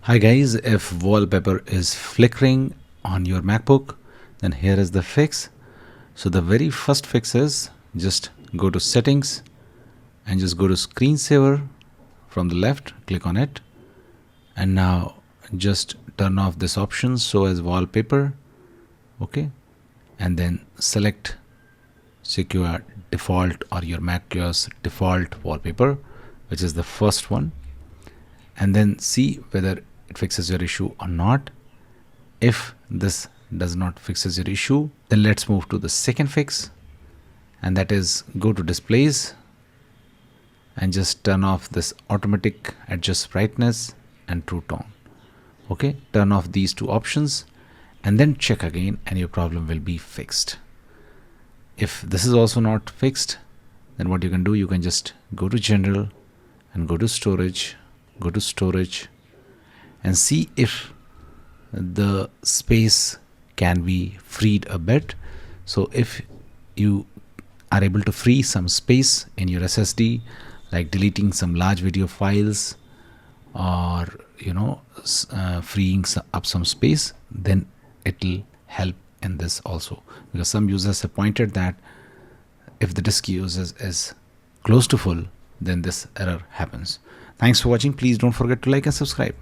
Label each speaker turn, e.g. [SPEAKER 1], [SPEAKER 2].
[SPEAKER 1] Hi guys, if wallpaper is flickering on your MacBook, then here is the fix. So the very first fix is just go to settings and just go to screensaver from the left, click on it, and now just turn off this option show as wallpaper. Okay, and then select secure default or your macOS default wallpaper, which is the first one, and then see whether it fixes your issue or not. If this does not fixes your issue, then let's move to the second fix, and that is go to displays and just turn off this automatic adjust brightness and true tone. Okay, turn off these two options and then check again and your problem will be fixed. If this is also not fixed, then what you can do, you can just go to general and go to storage and see if the space can be freed a bit. So if you are able to free some space in your SSD, like deleting some large video files or freeing up some space, then it will help in this also, because some users have pointed that if the disk usage is close to full, then this error happens. Thanks for watching. Please don't forget to like and subscribe.